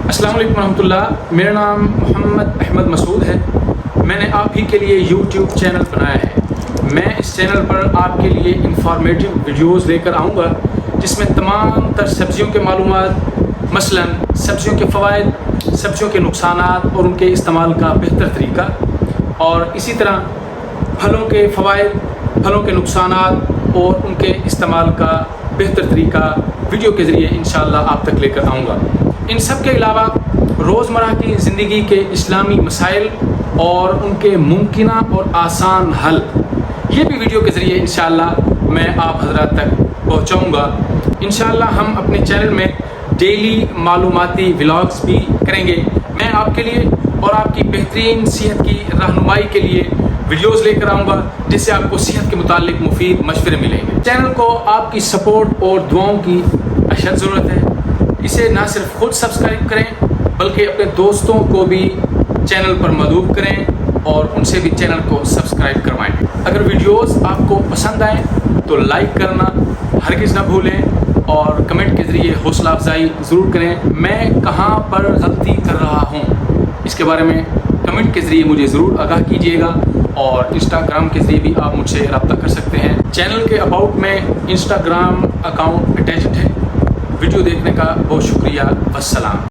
السلام علیکم ورحمۃ اللہ. میرا نام محمد احمد مسعود ہے. میں نے آپ ہی کے لیے یوٹیوب چینل بنایا ہے. میں اس چینل پر آپ کے لیے انفارمیٹیو ویڈیوز لے کر آؤں گا جس میں تمام تر سبزیوں کے معلومات، مثلا سبزیوں کے فوائد، سبزیوں کے نقصانات اور ان کے استعمال کا بہتر طریقہ، اور اسی طرح پھلوں کے فوائد، پھلوں کے نقصانات اور ان کے استعمال کا بہتر طریقہ ویڈیو کے ذریعے انشاءاللہ آپ تک لے کر آؤں گا. ان سب کے علاوہ روزمرہ کی زندگی کے اسلامی مسائل اور ان کے ممکنہ اور آسان حل، یہ بھی ویڈیو کے ذریعے انشاءاللہ میں آپ حضرات تک پہنچاؤں گا. انشاءاللہ ہم اپنے چینل میں ڈیلی معلوماتی ولاگز بھی کریں گے. میں آپ کے لیے اور آپ کی بہترین صحت کی رہنمائی کے لیے ویڈیوز لے کر آؤں گا جس سے آپ کو صحت کے متعلق مفید مشورے ملیں گے. چینل کو آپ کی سپورٹ اور دعاؤں کی اشد ضرورت ہے. اسے نہ صرف خود سبسکرائب کریں بلکہ اپنے دوستوں کو بھی چینل پر مدعو کریں اور ان سے بھی چینل کو سبسکرائب کروائیں. اگر ویڈیوز آپ کو پسند آئیں تو لائک کرنا ہرگز نہ بھولیں اور کمنٹ کے ذریعے حوصلہ افزائی ضرور کریں. میں کہاں پر غلطی کر رہا ہوں اس کے بارے میں کمنٹ کے ذریعے مجھے ضرور آگاہ کیجیے گا، اور انسٹاگرام کے ذریعے بھی آپ مجھ سے رابطہ کر سکتے ہیں. چینل کے اباؤٹ میں انسٹاگرام اکاؤنٹ اٹیچڈ ہے. ویڈیو دیکھنے کا بہت شکریہ. والسلام.